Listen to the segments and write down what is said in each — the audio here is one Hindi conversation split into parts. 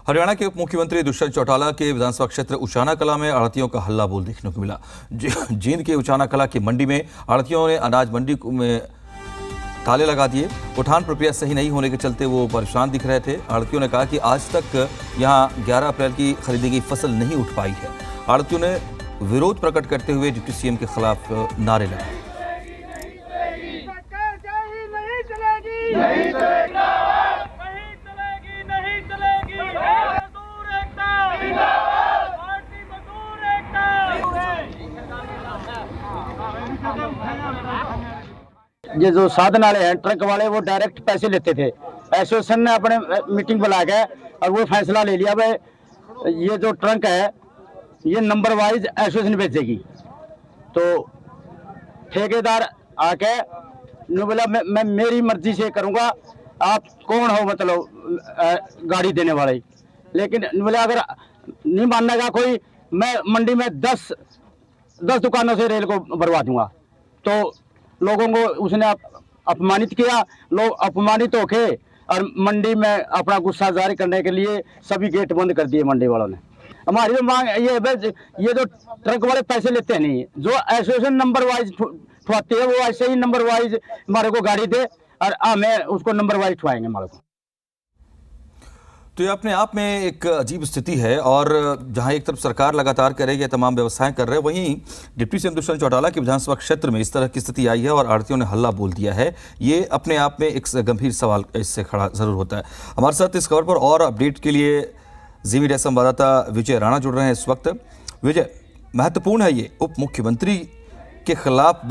हरियाणा के उप मुख्यमंत्री दुष्यंत चौटाला के विधानसभा क्षेत्र उचाना कला में आढ़तियों का हल्ला बोल देखने को मिला। जींद के उचाना कला की मंडी में आढ़तियों ने अनाज मंडी में ताले लगा दिए। उठान प्रक्रिया सही नहीं होने के चलते वो परेशान दिख रहे थे। आढ़तियों ने कहा कि आज तक यहां 11 अप्रैल की खरीदी गई फसल नहीं उठ पाई है। आढ़तियों ने विरोध प्रकट करते हुए डिप्टी सीएम के खिलाफ नारे लगाए। ये जो साधन वाले हैं ट्रक वाले वो डायरेक्ट पैसे लेते थे। एसोसिएशन ने अपने मीटिंग बुला के और वो फैसला ले लिया भाई ये जो ट्रक है ये नंबर वाइज एसोसिएशन भेजेगी। तो ठेकेदार आके ने बोला मैं मेरी मर्जी से करूंगा, आप कौन हो मतलब गाड़ी देने वाले। लेकिन बोले अगर नहीं मानेगा कोई मैं मंडी में 10 दुकानों से रेल को भरवा दूंगा। तो लोगों को उसने अपमानित किया। लोग अपमानित होके और मंडी में अपना गुस्सा जारी करने के लिए सभी गेट बंद कर दिए मंडी वालों ने। हमारी तो मांग ये जो ट्रक वाले पैसे लेते हैं नहीं, जो एसोसिएशन नंबर वाइज ठुआते हैं वो ऐसे ही नंबर वाइज हमारे को गाड़ी दे और हमें उसको नंबर वाइज ठुआएंगे हमारे को। तो ये अपने आप में एक अजीब स्थिति है और जहां एक तरफ सरकार लगातार करेगी तमाम व्यवस्थाएं कर रहे हैं, वहीं डिप्टी सीएम दुष्यंत चौटाला के विधानसभा क्षेत्र में इस तरह की स्थिति आई है और आढ़तियों ने हल्ला बोल दिया है। ये अपने आप में एक गंभीर सवाल इससे खड़ा जरूर होता है। हमारे साथ इस खबर पर और अपडेट के लिए जी मीडिया संवाददाता विजय राणा जुड़ रहे हैं इस वक्त। विजय, महत्वपूर्ण है ये उप मुख्यमंत्री के खिलाफ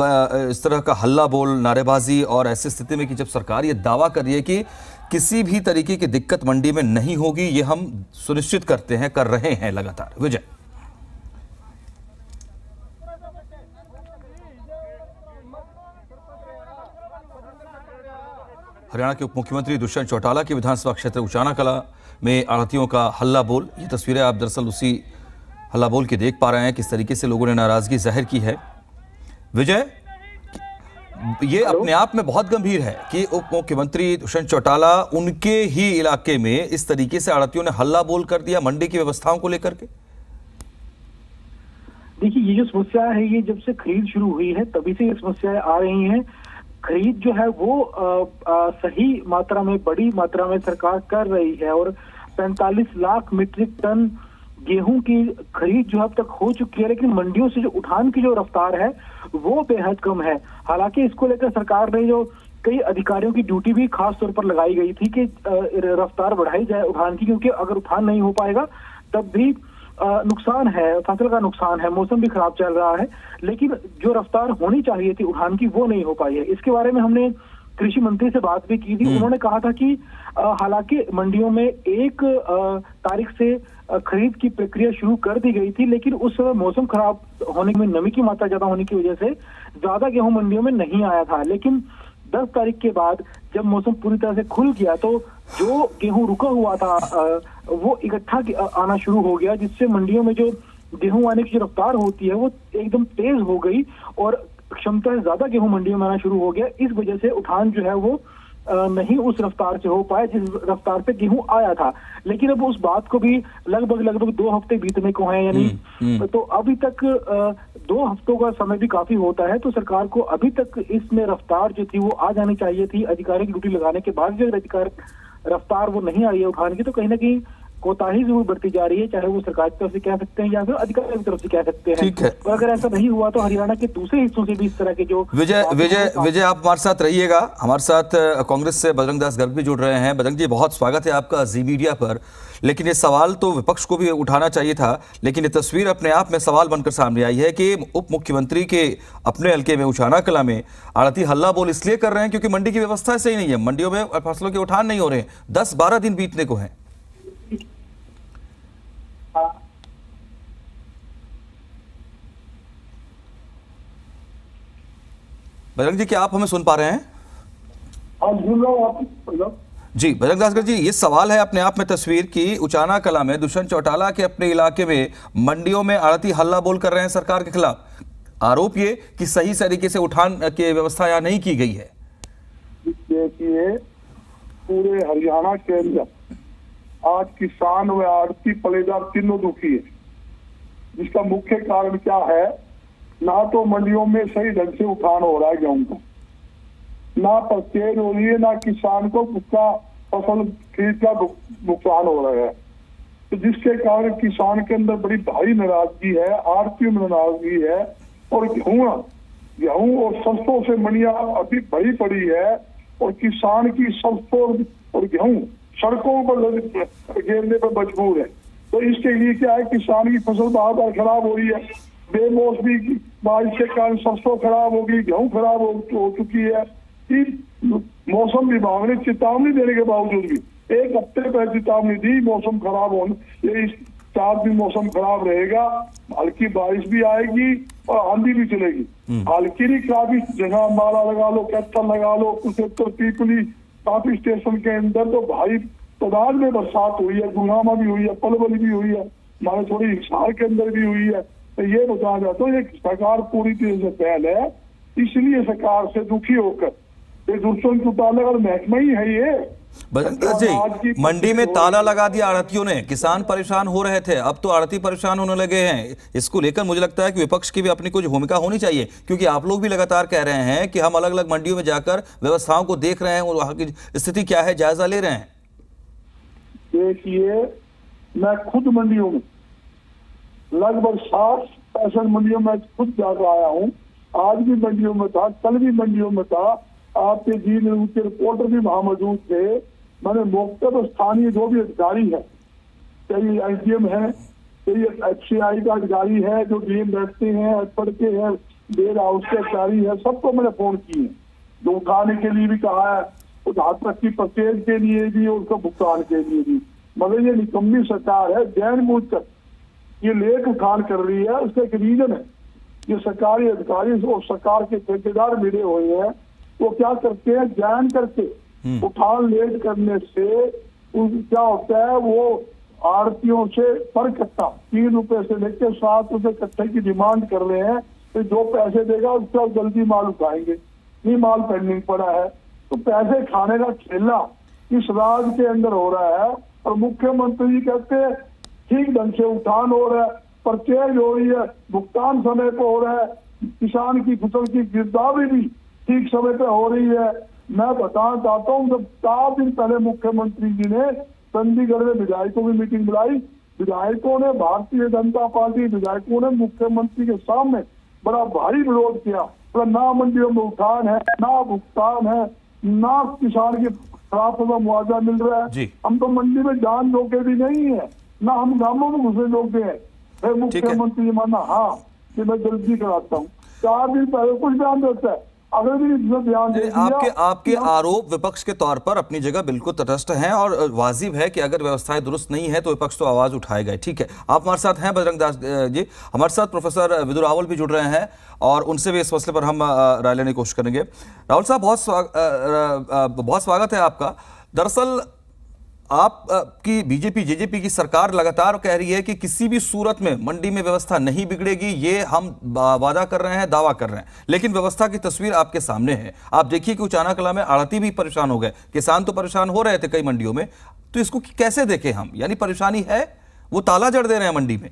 इस तरह का हल्ला बोल, नारेबाजी, और ऐसी स्थिति में कि जब सरकार ये दावा कर रही है कि किसी भी तरीके की दिक्कत मंडी में नहीं होगी, ये हम सुनिश्चित कर रहे हैं लगातार। विजय, हरियाणा के उप मुख्यमंत्री दुष्यंत चौटाला के विधानसभा क्षेत्र उचाना कला में आढ़तियों का हल्ला बोल, ये तस्वीरें आप दरअसल उसी हल्ला बोल की देख पा रहे हैं, किस तरीके से लोगों ने नाराजगी जाहिर की है। विजय, ये अपने आप में बहुत गंभीर है कि उप मुख्यमंत्री दुष्यंत चौटाला उनके ही इलाके में इस तरीके से आढ़तियों ने हल्ला बोल कर दिया मंडी की व्यवस्थाओं को लेकर के। देखिए, ये जो समस्या है ये जब से खरीद शुरू हुई है तभी से ये समस्याएं आ रही हैं। खरीद जो है वो सही मात्रा में, बड़ी मात्रा में सरकार कर रही है और 45 लाख मीट्रिक टन गेहूं की खरीद जो अब तक हो चुकी है, लेकिन मंडियों से जो उठान की जो रफ्तार है वो बेहद कम है। हालांकि इसको लेकर सरकार ने जो कई अधिकारियों की ड्यूटी भी खास तौर पर लगाई गई थी कि रफ्तार बढ़ाई जाए उठान की, क्योंकि अगर उठान नहीं हो पाएगा तब भी नुकसान है, फसल का नुकसान है, मौसम भी खराब चल रहा है। लेकिन जो रफ्तार होनी चाहिए थी उठान की वो नहीं हो पाई है। इसके बारे में हमने कृषि मंत्री से बात भी की थी। उन्होंने कहा था कि हालांकि मंडियों में 1 तारीख से खरीद की प्रक्रिया शुरू कर दी गई थी, लेकिन उस समय मौसम खराब होने में, नमी की मात्रा ज्यादा होने की वजह से ज्यादा गेहूं मंडियों में नहीं आया था। लेकिन 10 तारीख के बाद जब मौसम पूरी तरह से खुल गया तो जो गेहूं रुका हुआ था वो इकट्ठा आना शुरू हो गया, जिससे मंडियों में जो गेहूं आने की जो रफ्तार होती है वो एकदम तेज हो गई और क्षमता से ज्यादा गेहूं मंडियों में आना शुरू हो गया। इस वजह से उठान जो है वो नहीं उस रफ्तार से हो पाया जिस रफ्तार पे गेहूं आया था। लेकिन अब उस बात को भी लगभग 2 हफ्ते बीतने को हैं, यानी तो अभी तक 2 हफ्तों का समय भी काफी होता है। तो सरकार को अभी तक इसमें रफ्तार जो थी वो आ जानी चाहिए थी। अधिकारियों की ड्यूटी लगाने के बाद जो रफ्तार वो नहीं आई है उठान की, तो कहीं ना कहीं कोताही जरूर बढ़ती जा रही है, चाहे वो सरकार की तरफ से कह सकते हैं या फिर अधिकारियों की तरफ से कह सकते हैं। ठीक है। और अगर ऐसा नहीं हुआ तो हरियाणा के दूसरे हिस्सों से भी इस तरह के जो विजय आप हमारे साथ रहिएगा। हमारे साथ कांग्रेस से बजरंग दास गर्ग भी जुड़ रहे हैं। बजरंग जी, बहुत स्वागत है आपका जी मीडिया पर। लेकिन ये सवाल तो विपक्ष को भी उठाना चाहिए था, लेकिन ये तस्वीर अपने आप में सवाल बनकर सामने आई है कि उप मुख्यमंत्री के अपने हल्के में उचाना कला में आढ़ती हल्ला बोल इसलिए कर रहे हैं क्योंकि मंडी की व्यवस्था सही नहीं है, मंडियों में फसलों के उठान नहीं हो रहे हैं, 10-12 दिन बीतने को हैं। बजरंग जी, क्या आप हमें सुन पा रहे हैं? जी बजरंग दास जी, ये सवाल है अपने आप में तस्वीर की उचाना कला में दुष्यंत चौटाला के अपने इलाके में मंडियों में आढ़ती हल्ला बोल कर रहे हैं सरकार के खिलाफ। आरोप ये कि सही तरीके से उठान की व्यवस्था यहाँ नहीं की गई है। देखिए, पूरे हरियाणा के अंदर आज किसान व आड़ती पलेदार तीनों दुखी है। जिसका मुख्य कारण क्या है, ना तो मंडियों में सही ढंग से उठान हो रहा है गेहूं का, ना परचेज हो रही है, ना किसान को उसका फसल खरीद का नुकसान हो रहा है। तो जिसके कारण किसान के अंदर बड़ी भारी नाराजगी है, आड़तियों में नाराजगी है। और गेहूं और सरसों से मंडियां अभी भरी पड़ी है और किसान की सरसों और गेहूं सड़कों पर गिरने पर मजबूर है। तो इसके लिए क्या है, किसान की फसल बार बार खराब हो रही है। बेमौसमी की बारिश के कारण सरसों खराब होगी, गेहूं खराब हो चुकी है। मौसम विभाग ने चेतावनी देने के बावजूद भी 1 हफ्ते पहले चेतावनी दी मौसम खराब होने, ये 4 दिन मौसम खराब रहेगा, हल्की बारिश भी आएगी और आंधी भी चलेगी। हल्की नहीं, काफी जगह माला लगा लो, कैथल लगा लो, कुरुक्षेत्र, पीपली, काफी स्टेशन के अंदर तो भारी तादाद में बरसात हुई है, गुनामा भी हुई है, पलवल भी हुई है, हमारे थोड़ी हिसार के अंदर भी हुई है। तो ये बताना चाहता हूँ, ये सरकार पूरी तरह से पहल है, इसलिए सरकार से दुखी होकर ये दुष्यंत चौटाला और महकमा ही है ये। जी, मंडी में ताला लगा दिया आड़तियों ने, किसान परेशान हो रहे थे, अब तो आड़ती परेशान होने लगे हैं। इसको लेकर मुझे लगता है कि विपक्ष की भी अपनी कुछ भूमिका होनी चाहिए, क्योंकि आप लोग भी लगातार कह रहे हैं कि हम अलग अलग मंडियों में जाकर व्यवस्थाओं को देख रहे हैं और वहां की स्थिति क्या है जायजा ले रहे हैं। देखिए, मैं खुद मंडियों में लगभग 60-65 मंडियों में खुद जाकर आया हूँ। आज भी मंडियों में था, कल भी मंडियों में था, आपके जी न्यूज के रिपोर्टर भी वहां मौजूद थे। मैंने मौके पर स्थानीय जो भी अधिकारी है, कई एसडीएम है, कई एफसीआई का अधिकारी है, जो डीएम बैठते हैं, एफपड़ के हैं, वेयर हाउस के अधिकारी है, सबको मैंने फोन किए, जो उठाने के लिए भी कहा है, उधार तक की परचेज के लिए भी और उसका भुगतान के लिए भी। मगर ये निकम्मी सरकार है, जानबूझकर ये लेट उठान कर रही है। उसका एक रीजन है, ये सरकारी अधिकारी और सरकार के ठेकेदार मिले हुए हैं, वो क्या करते हैं, जान करके उठान लेट करने से क्या होता है, वो आड़तियों से पर कट्टा 3 रुपए से लेकर 7 रुपए कट्टे की डिमांड कर रहे हैं। तो जो पैसे देगा उसका जल्दी माल उठाएंगे, नहीं माल पेंडिंग पड़ा है। तो पैसे खाने का खेला इस राज्य के अंदर हो रहा है। और मुख्यमंत्री जी कहते हैं ठीक ढंग से उठान हो रहा है, परचेज हो रही है, भुगतान समय पर हो रहा है, किसान की फसल की गिरदावरी भी ठीक समय पे हो रही है। मैं बताना चाहता हूँ, जब 4 दिन पहले मुख्यमंत्री जी ने चंडीगढ़ में विधायकों की मीटिंग बुलाई, विधायकों ने, भारतीय जनता पार्टी विधायकों ने मुख्यमंत्री के सामने बड़ा भारी विरोध किया। मतलब ना मंडियों में उठान है, ना भुगतान है, ना किसान की खराब फसल मुआवजा मिल रहा है। हम तो मंडी में जान लोगे भी नहीं है, ना हम गांवों में घुसे लोग हैं। मुख्यमंत्री माना हाँ कि मैं जल्दी कराता हूँ, 4 दिन पहले कुछ बयान देता है, अगर भी ध्यान दे आपके आरोप विपक्ष के तौर पर अपनी जगह बिल्कुल तटस्थ हैं और वाजिब है कि अगर व्यवस्थाएं दुरुस्त नहीं है तो विपक्ष तो आवाज उठाएगा। ठीक है, आप हमारे साथ हैं बजरंग दास जी, हमारे साथ प्रोफेसर विदुर रावल भी जुड़ रहे हैं और उनसे भी इस मसले पर हम राय लेने की कोशिश करेंगे। राहुल साहब, बहुत स्वागत है आपका। दरअसल आप की बीजेपी जेजेपी की सरकार लगातार कह रही है कि किसी भी सूरत में मंडी में व्यवस्था नहीं बिगड़ेगी, ये हम वादा कर रहे हैं, दावा कर रहे हैं, लेकिन व्यवस्था की तस्वीर आपके सामने है। आप देखिए कि उचाना कला में आड़ती भी परेशान हो गए, किसान तो परेशान हो रहे थे कई मंडियों में, तो इसको कैसे देखें हम? यानी परेशानी है, वो ताला जड़ दे रहे हैं मंडी में।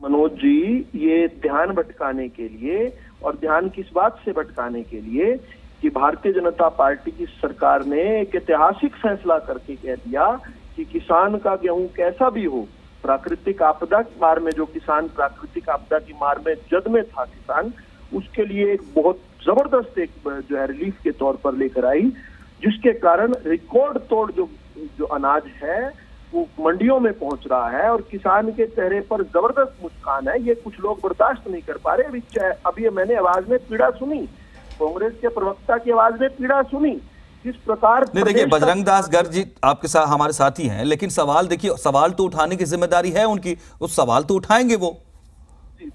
मनोज जी, ये ध्यान भटकाने के लिए, और ध्यान किस बात से भटकाने के लिए कि भारतीय जनता पार्टी की सरकार ने एक ऐतिहासिक फैसला करके कह दिया कि किसान का गेहूं कैसा भी हो, प्राकृतिक आपदा की मार में जो किसान प्राकृतिक आपदा की मार में जद में था किसान, उसके लिए एक बहुत जबरदस्त एक जो है रिलीफ के तौर पर लेकर आई, जिसके कारण रिकॉर्ड तोड़ जो अनाज है वो मंडियों में पहुंच रहा है और किसान के चेहरे पर जबरदस्त मुस्कान है। ये कुछ लोग बर्दाश्त नहीं कर पा रहे। अभी मैंने आवाज में पीड़ा सुनी, कांग्रेस के प्रवक्ता की आवाज में पीड़ा सुनी, जिस प्रकार नहीं। देखिए, बजरंग दास गर्ग जी आपके साथ हमारे साथी हैं, लेकिन सवाल देखिए, सवाल तो उठाने की जिम्मेदारी है उनकी, उस सवाल तो उठाएंगे वो।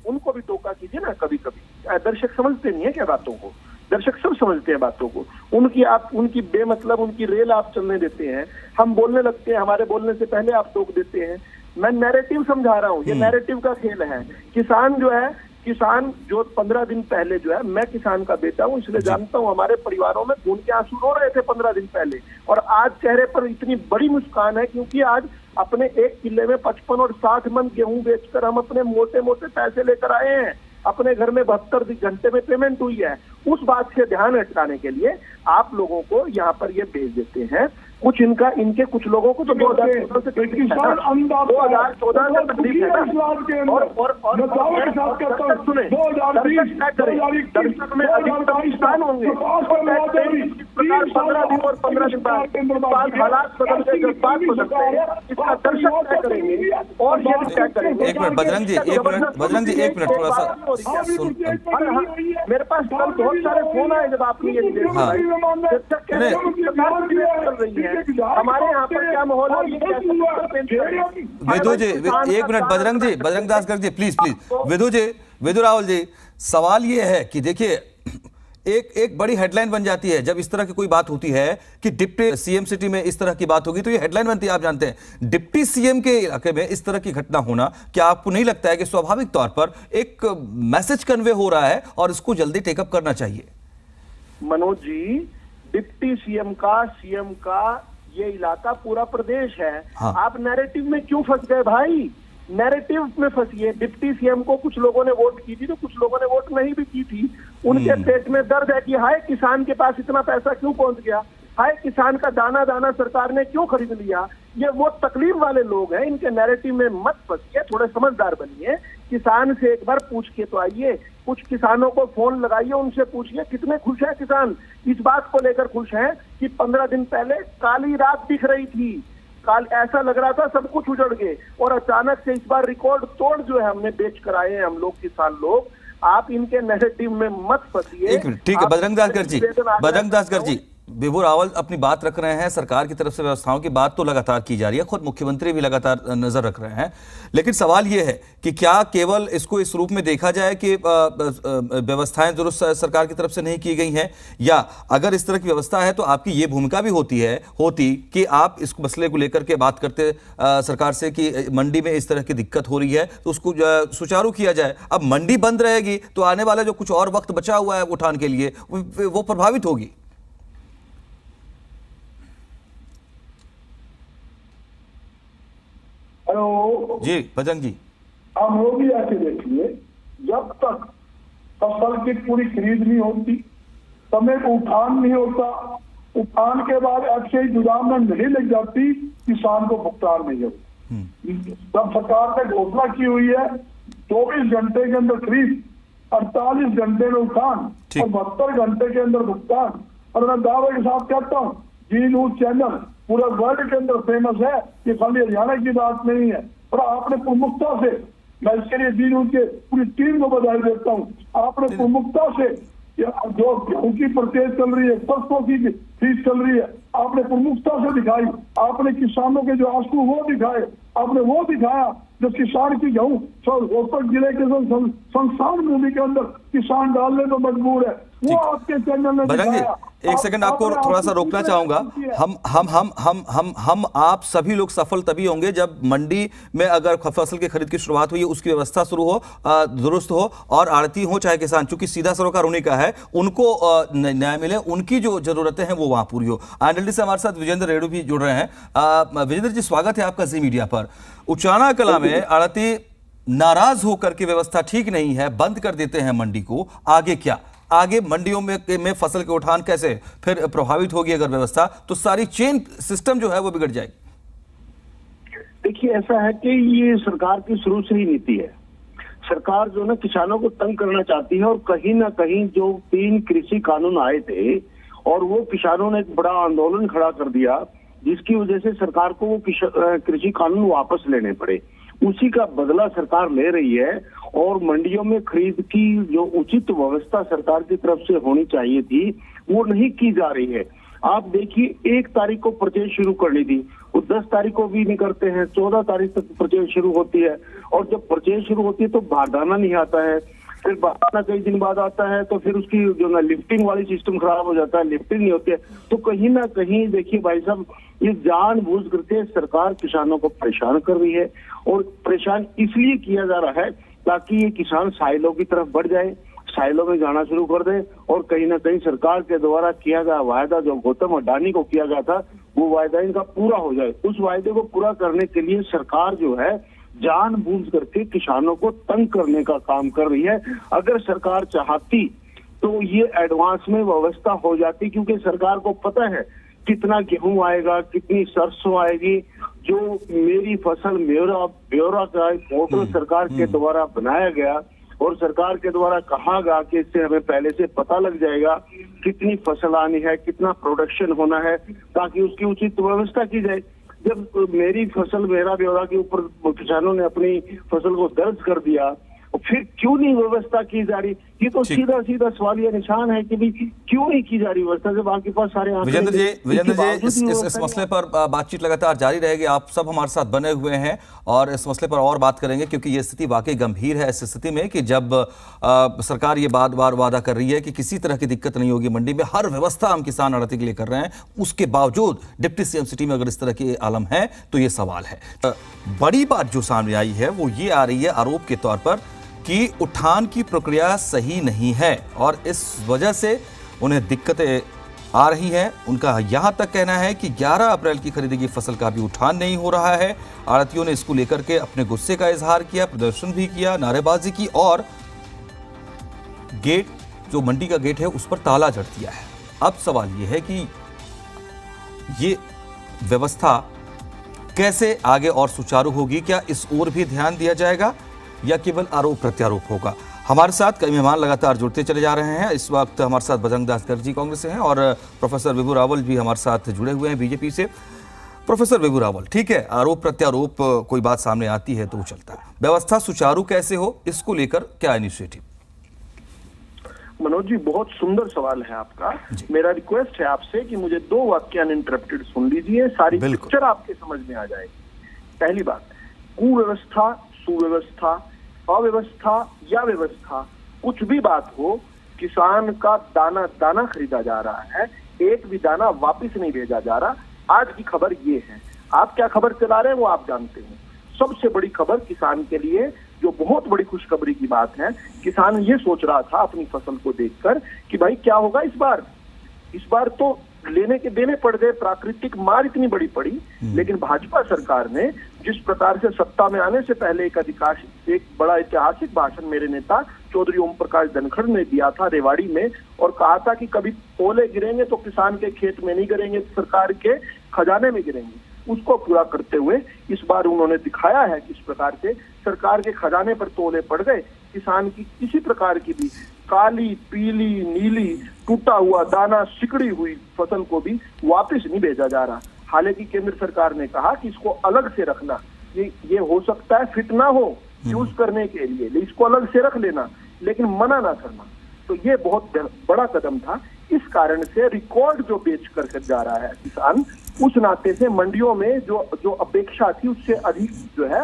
उनको भी टोका कीजिए ना कभी कभी। दर्शक समझते नहीं है क्या बातों को? दर्शक सब समझते हैं बातों को। उनकी बेमतलब उनकी रेल आप चलने देते हैं, हम बोलने लगते हैं, हमारे बोलने से पहले आप टोक देते हैं। मैं नैरेटिव समझा रहा हूँ, ये नैरेटिव का खेल है। किसान जो है किसान जो 15 दिन पहले जो है, मैं किसान का बेटा हूं इसलिए जानता हूं, हमारे परिवारों में खून के आंसू रो रहे थे 15 दिन पहले, और आज चेहरे पर इतनी बड़ी मुस्कान है क्योंकि आज अपने एक किले में 55 और 60 मन गेहूं बेचकर हम अपने मोटे मोटे पैसे लेकर आए हैं। अपने घर में 72 घंटे में पेमेंट हुई है। उस बात से ध्यान हटाने के लिए आप लोगों को यहाँ पर ये भेज देते हैं। कुछ इनके कुछ लोगों को तो 2014 से तकलीफ है ना, 2014 से तकलीफ है ना, और दर्शक सुने, दर्शक में अधिकतम किसान होंगे, प्रकार 15 दिन और 15 दिन बाद हालात बदलते, जज्बात बदलते हैं, इसका दर्शक क्या करेंगे और ये क्या करेंगे। एक मिनट बजरंग जी, एक मिनट थोड़ा सा सुन। मेरे पास कल बहुत सारे फोन आए जब आपने ये चल रही है, हमारे यहाँ पर क्या माहौल है। विधु जी एक मिनट, बजरंग दास गर्ग जी प्लीज विधु रावल जी, सवाल ये है कि देखिए एक बड़ी हेडलाइन बन जाती है जब इस तरह की कोई बात होती है कि डिप्टी सीएम सिटी में इस तरह की बात होगी तो ये हेडलाइन बनती है। आप जानते हैं डिप्टी सीएम के इलाके में इस तरह की घटना होना, क्या आपको नहीं लगता है कि स्वाभाविक तौर पर एक मैसेज कन्वे हो रहा है और इसको जल्दी टेकअप करना चाहिए? मनोज जी, डिप्टी सीएम का ये इलाका पूरा प्रदेश है। हाँ। आप नैरेटिव में क्यों फंस गए भाई? नैरेटिव में फंसिए। डिप्टी सीएम को कुछ लोगों ने वोट की थी तो कुछ लोगों ने वोट नहीं भी की थी। उनके पेट में दर्द है कि हाय किसान के पास इतना पैसा क्यों पहुंच गया, हाय किसान का दाना दाना सरकार ने क्यों खरीद लिया। ये वो तकलीफ वाले लोग हैं, इनके नैरेटिव में मत फंसिए, थोड़े समझदार बनिए। किसान से एक बार पूछ के तो आइए, कुछ किसानों को फोन लगाइए, उनसे पूछिए कितने खुश हैं किसान। इस बात को लेकर खुश हैं कि 15 दिन पहले काली रात दिख रही थी, ऐसा लग रहा था सब कुछ उजड़ गए, और अचानक से इस बार रिकॉर्ड तोड़ जो है हमने बेच कर आए हैं हम लोग किसान लोग। आप इनके नैरेटिव में मत फंसिए। ठीक है बजरंग दास गर्ग जी, विभु रावल अपनी बात रख रहे हैं, सरकार की तरफ से व्यवस्थाओं की बात तो लगातार की जा रही है, खुद मुख्यमंत्री भी लगातार नजर रख रहे हैं, लेकिन सवाल यह है कि क्या केवल इसको इस रूप में देखा जाए कि व्यवस्थाएं दुरुस्त सरकार की तरफ से नहीं की गई हैं, या अगर इस तरह की व्यवस्था है तो आपकी ये भूमिका भी होती कि आप इस मसले को लेकर के बात करते सरकार से कि मंडी में इस तरह की दिक्कत हो रही है तो उसको सुचारू किया जाए। अब मंडी बंद रहेगी तो आने वाला जो कुछ और वक्त बचा हुआ है उठान के लिए वो प्रभावित होगी। हेलो जी बजरंग जी, आप मोदी आके देखिए, जब तक फसल की पूरी खरीद नहीं होती, समय को उठान नहीं होता, उठान के बाद एफसीआई गोदाम में नहीं लग जाती, किसान को भुगतान नहीं होता। जब सरकार ने घोषणा की हुई है 24 घंटे के अंदर खरीद, 48 घंटे में उठान और 72 घंटे के अंदर भुगतान, और मैं दावे के साथ कहता हूँ जी न्यूज चैनल पूरा वर्ल्ड के अंदर फेमस है, ये खाली हरियाणा की बात नहीं है। और आपने प्रमुखता से, मैं इसके लिए जी न्यूज के पूरी टीम को बधाई देता हूँ, आपने प्रमुखता से जो गेहूं की परचेज चल रही है, सरसों की फीस चल रही है, आपने प्रमुखता से दिखाई। आपने किसानों के जो आंसू वो दिखाए, आपने वो दिखाया जो किसान की गेहूं रोहतक जिले के संस्थान भूमि के अंदर किसान डालने को मजबूर है, वो आपके चैनल ने दिखाया। एक सेकंड आपको थोड़ा सा रोकना चाहूंगा। हम आप सभी लोग सफल तभी होंगे जब मंडी में अगर फसल की खरीद की शुरुआत हुई है उसकी व्यवस्था शुरू हो, दुरुस्त हो, और आड़ती हो चाहे किसान, चूंकि सीधा सरोकार उन्हीं का है, उनको न्याय मिले, उनकी जो जरूरतें हैं वो वहां पूरी हो। आनंदी से हमारे साथ विजेंद्र रेड्डी भी जुड़ रहे हैं। विजेंद्र जी स्वागत है आपका जी मीडिया पर। उचाना कला में आड़ती नाराज होकर के व्यवस्था ठीक नहीं है, बंद कर देते हैं मंडी को, आगे क्या? आगे मंडियों में फसल के उठान कैसे फिर प्रभावित होगी? अगर व्यवस्था तो सारी चेन सिस्टम जो है वो बिगड़ जाएगी। देखिए ऐसा है कि ये सरकार की शुरू से ही नीति है। सरकार जो ना किसानों को तंग करना चाहती है, और कहीं ना कहीं जो 3 कृषि कानून आए थे और वो किसानों ने एक बड़ा आंदोलन खड़ा कर दिया, जिसकी वजह से सरकार को वो कृषि कानून वापस लेने पड़े। उसी का बदला सरकार ले रही है, और मंडियों में खरीद की जो उचित व्यवस्था सरकार की तरफ से होनी चाहिए थी वो नहीं की जा रही है। आप देखिए 1 तारीख को परचेज शुरू करनी थी, वो 10 तारीख को भी नहीं करते हैं, 14 तारीख तक परचेज शुरू होती है, और जब परचेज शुरू होती है तो बारदाना नहीं आता है, फिर बारदाना कई दिन बाद आता है, तो फिर उसकी जो ना लिफ्टिंग वाली सिस्टम खराब हो जाता है, लिफ्टिंग नहीं होती है। तो कहीं ना कहीं देखिए भाई साहब, ये जानबूझ करके सरकार किसानों को परेशान कर रही है, और परेशान इसलिए किया जा रहा है ताकि ये किसान साइलों की तरफ बढ़ जाए, साइलों में जाना शुरू कर दे और कहीं ना कहीं सरकार के द्वारा किया गया वायदा जो गौतम अडानी को किया गया था वो वायदा इनका पूरा हो जाए। उस वायदे को पूरा करने के लिए सरकार जो है जानबूझ करके किसानों को तंग करने का काम कर रही है। अगर सरकार चाहती तो ये एडवांस में व्यवस्था हो जाती, क्योंकि सरकार को पता है कितना गेहूं आएगा, कितनी सरसों आएगी। जो मेरी फसल मेरा ब्यौरा का एक पोर्टल सरकार के द्वारा बनाया गया और सरकार के द्वारा कहा गया कि इससे हमें पहले से पता लग जाएगा कितनी फसल आनी है, कितना प्रोडक्शन होना है, ताकि उसकी उचित व्यवस्था की जाए। जब मेरी फसल मेरा ब्यौरा के ऊपर किसानों ने अपनी फसल को दर्ज कर दिया, फिर क्यों नहीं व्यवस्था की जा रही? ये तो सीधा सीधा सवालिया निशान है कि भाई क्यों नहीं की जा रही व्यवस्था जब आपके पास सारे विजेंद्र जी इस मसले पर बातचीत लगातार जारी रहेगी। आप सब हमारे साथ बने हुए हैं और इस मसले पर और बात करेंगे, क्योंकि ये स्थिति वाकई गंभीर है। इस स्थिति में कि जब सरकार ये बार वादा कर रही है कि किसी तरह की दिक्कत नहीं होगी मंडी में, हर व्यवस्था हम किसान आड़ती के लिए कर रहे हैं, उसके बावजूद डिप्टी सीएम सिटी में अगर इस तरह के आलम है तो ये सवाल है। बड़ी बात जो सामने आई है वो ये आ रही है आरोप के तौर पर कि उठान की प्रक्रिया सही नहीं है और इस वजह से उन्हें दिक्कतें आ रही हैं। उनका यहां तक कहना है कि 11 अप्रैल की खरीदी की फसल का भी उठान नहीं हो रहा है। आड़तियों ने इसको लेकर के अपने गुस्से का इजहार किया, प्रदर्शन भी किया, नारेबाजी की और गेट जो मंडी का गेट है उस पर ताला जड़ दिया है। अब सवाल यह है कि ये व्यवस्था कैसे आगे और सुचारू होगी? क्या इस ओर भी ध्यान दिया जाएगा या केवल आरोप प्रत्यारोप होगा? हमारे साथ कई मेहमान लगातार जुड़ते चले जा रहे हैं। इस वक्त हमारे साथ बजरंग दास गर्ग जी कांग्रेस से हैं और प्रोफेसर विभू रावल भी हमारे साथ जुड़े हुए हैं बीजेपी से। प्रोफेसर विभू रावल, ठीक है, आरोप प्रत्यारोप कोई बात सामने आती है तो वो चलता है, व्यवस्था सुचारू कैसे हो इसको लेकर क्या इनिशिएटिव? मनोज जी, बहुत सुंदर सवाल है आपका। मेरा रिक्वेस्ट है आपसे कि मुझे 2 वाक्य अनइंटरप्टेड सुन लीजिए, सारी पिक्चर आपके समझ में आ जाएगी। पहली बात, कुव्यवस्था, सुव्यवस्था, अव्यवस्था या व्यवस्था, कुछ भी बात हो, किसान का दाना दाना खरीदा जा रहा है, एक भी दाना वापस नहीं भेजा जा रहा। आज की खबर ये है, आप क्या खबर चला रहे हैं वो आप जानते हैं। सबसे बड़ी खबर किसान के लिए जो बहुत बड़ी खुशखबरी की बात है, किसान ये सोच रहा था अपनी फसल को देखकर कि भाई क्या होगा इस बार तो लेने के देने पड़ गए, प्राकृतिक मार इतनी बड़ी पड़ी। लेकिन भाजपा सरकार ने जिस प्रकार से सत्ता में आने से पहले एक बड़ा ऐतिहासिक भाषण मेरे नेता चौधरी ओम प्रकाश धनखड़ ने दिया था रेवाड़ी में, और कहा था कि कभी ओले गिरेंगे तो किसान के खेत में नहीं गिरेंगे, सरकार के खजाने में गिरेंगे। उसको पूरा करते हुए इस बार उन्होंने दिखाया है किस प्रकार से सरकार के खजाने पर तोले पड़ गए। किसान की किसी प्रकार की भी काली, पीली, नीली, टूटा हुआ दाना, सिकड़ी हुई फसल को भी वापस नहीं भेजा जा रहा। हालांकि केंद्र सरकार ने कहा कि इसको अलग से रखना, ये हो सकता है फिट ना हो यूज करने के लिए, इसको अलग से रख लेना, लेकिन मना ना करना। तो ये बहुत बड़ा कदम था। इस कारण से रिकॉर्ड जो बेच कर जा रहा है किसान, उस नाते से मंडियों में जो अपेक्षा थी उससे अधिक जो है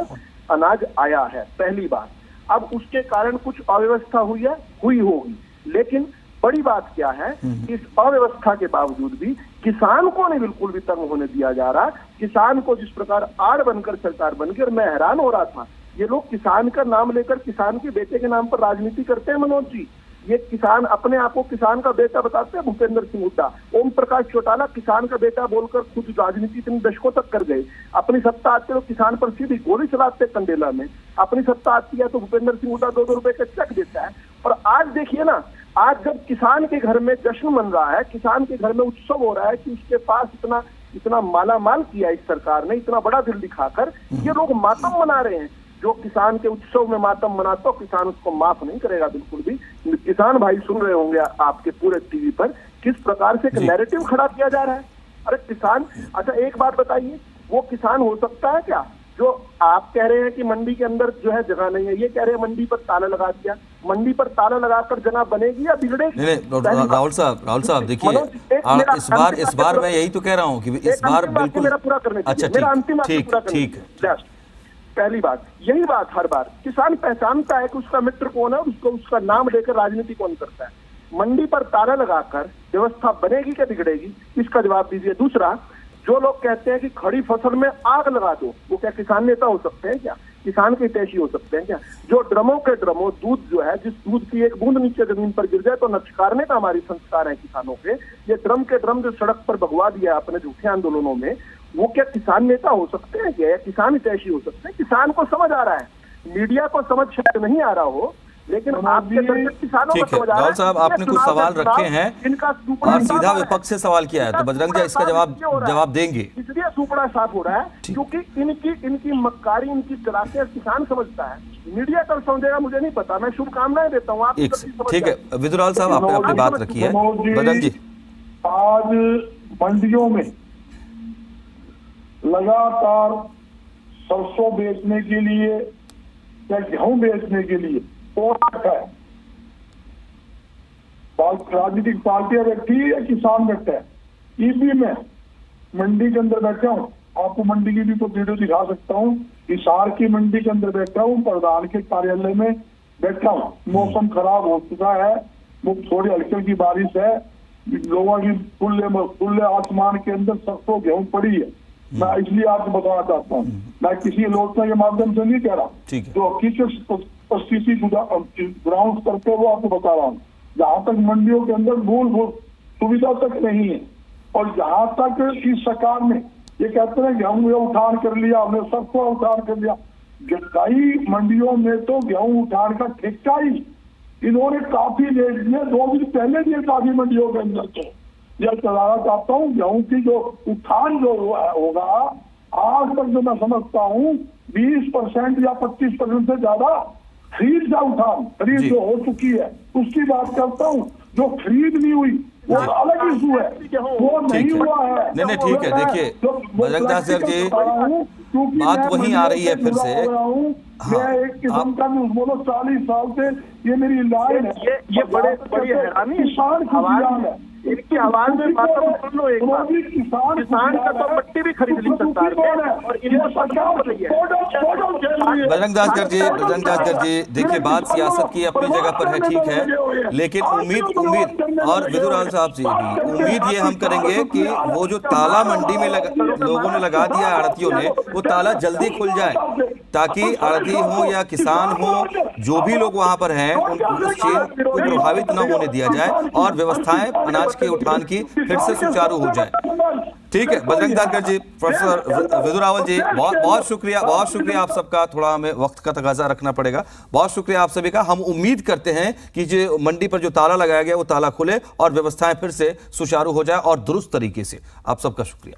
अनाज आया है। पहली बात। अब उसके कारण कुछ अव्यवस्था हुई होगी, लेकिन बड़ी बात क्या है, इस अव्यवस्था के बावजूद भी किसान को नहीं बिल्कुल भी तंग होने दिया जा रहा। किसान को जिस प्रकार आड़ बनकर सरकार बन गई, और मैं हैरान हो रहा था, ये लोग किसान का नाम लेकर किसान के बेटे के नाम पर राजनीति करते हैं। मनोज जी, ये किसान अपने आप को किसान का बेटा बताते हैं। भूपेंद्र सिंह हुड्डा, ओम प्रकाश चौटाला किसान का बेटा बोलकर खुद राजनीति इतने दशकों तक कर गए। अपनी सत्ता आते तो किसान पर सीधी गोली चलाते कंडेला में। अपनी सत्ता आती है तो भूपेंद्र सिंह हुड्डा 2-2 रुपए का चेक देता है। और आज देखिए ना, आज जब किसान के घर में जश्न मन रहा है, किसान के घर में उत्सव हो रहा है कि उसके पास इतना माला माल किया इस सरकार ने, इतना बड़ा दिल दिखाकर, ये लोग मातम मना रहे हैं। जो किसान के उत्सव में मातम मनाता हो, किसान उसको माफ नहीं करेगा बिल्कुल भी। किसान भाई सुन रहे होंगे आपके पूरे टीवी पर किस प्रकार से नैरेटिव खड़ा किया जा रहा है। अरे किसान, अच्छा एक बात बताइए, वो किसान हो सकता है क्या जो आप कह रहे हैं कि मंडी के अंदर जो है जगह नहीं है, ये कह रहे हैं मंडी पर ताला लगा दिया, मंडी पर ताला लगाकर जगह बनेगी या बिगड़ेगी? नहीं, राहुल साहब देखिए, इस बार मैं यही तो कह रहा हूँ कि इस बार बिल्कुल मेरा पूरा करने, मेरा अंतिम ठीक है। पहली बात, यही बात हर बार किसान पहचानता है कि उसका मित्र कौन है, उसका नाम लेकर राजनीति कौन करता है। मंडी पर ताला लगाकर व्यवस्था बनेगी क्या बिगड़ेगी, इसका जवाब दीजिए। दूसरा, जो लोग कहते हैं कि खड़ी फसल में आग लगा दो, वो क्या किसान नेता हो सकते हैं क्या? किसान के हितैषी हो सकते हैं क्या? जो ड्रमों के ड्रमों दूध जो है, जिस दूध की एक बूंद नीचे जमीन पर गिर जाए तो नचकारने का हमारी संस्कार है किसानों के, ये ड्रम के ड्रम जो सड़क पर भगवा दिया आपने झूठे आंदोलनों में, वो क्या किसान नेता हो सकते हैं क्या? किसान हितैषी हो सकते हैं? किसान को समझ आ रहा है, मीडिया को समझ शायद नहीं आ रहा हो, लेकिन आपके दर्शक किसानों को समझ आ रहा है। राहुल साहब, आपने कुछ सवाल रखे हैं और सीधा विपक्ष से सवाल किया है, तो बजरंग जी इसका जवाब देंगे। इसलिए सुपड़ा साफ हो रहा है क्योंकि इनकी मक्कारी, इनकी चलाकियां किसान समझता है, मीडिया कल समझेगा मुझे नहीं पता। मैं शुभकामनाएं देता हूँ। आप ठीक है विदुराल साहब, आपने अपनी बात रखी है। बजरंग जी, आज मंडियों में लगातार सरसों बेचने के लिए या गेहूं बेचने के लिए पोराट है, राजनीतिक पार्टियां बैठी है या किसान बैठा है। ईबी में मंडी के अंदर बैठा हूँ, आपको मंडी की भी तो वीडियो दिखा सकता हूँ। हिसार की मंडी के अंदर बैठा हूँ, प्रधान के कार्यालय में बैठा हूँ। मौसम खराब हो चुका है, वो थोड़ी हल्की हल्की बारिश है, लोगों की खुले आसमान के अंदर सरसों गेहूं पड़ी है। मैं इसलिए आपको बताना चाहता हूँ, मैं किसी आलोचना के माध्यम से नहीं कह रहा, जो हकीकत परिस्थिति ग्राउंड स्तर पे वो आपको बता रहा हूँ। जहाँ तक मंडियों के अंदर मूलभूत सुविधा तक नहीं है, और जहाँ तक इस सरकार ने ये कहते हैं गेहूं उठान कर लिया, हमने सरसों उठान कर लिया, कई मंडियों में तो गेहूं उठान का ठेका ही इन्होंने काफी ले लिया, 2 दिन पहले दिए काफी मंडियों के अंदर। तो यह चलाना चाहता हूँ, गेहूं की जो उठान जो होगा, आज तक जो मैं समझता हूँ 20% या 25% से ज्यादा खरीद का उठान, खरीद जो हो चुकी है उसकी बात करता हूँ। जो खरीद नहीं हुई वो अलग इशू है, वो नहीं हुआ है। नहीं ठीक है, देखिए बजरंग दास जी, बात वहीं आ रही है फिर से। मैं एक किस्म का बोलो 40 साल से ये मेरी लाइन है, ये बड़ी हैरानी किसान की है। इनकी आवाज में बात सुन लो एक बार, किसान का तो पट्टी भी खरीद ली सरकार ने, और बजरंग दास जी, देखिए बात सियासत की अपनी जगह पर है, ठीक है, लेकिन उम्मीद और विदुराल साहब से भी उम्मीद ये हम करेंगे कि वो जो ताला मंडी में लोगों ने लगा दिया है, आड़तियों ने, वो ताला जल्दी खुल जाए, ताकि आड़ती हो या किसान हो, जो भी लोग वहां पर हैं, उस चेन को प्रभावित न होने दिया जाए और व्यवस्थाएं अनाज के उठान की फिर से सुचारू हो जाए। ठीक है बजरंग दास जी, प्रोफेसर विदुरावल जी, बहुत शुक्रिया आप सबका। थोड़ा हमें वक्त का तकाजा रखना पड़ेगा। बहुत शुक्रिया आप सभी का। हम उम्मीद करते हैं कि जो मंडी पर जो ताला लगाया गया वो ताला खुले और व्यवस्थाएं फिर से सुचारू हो जाए और दुरुस्त तरीके से। आप सबका शुक्रिया।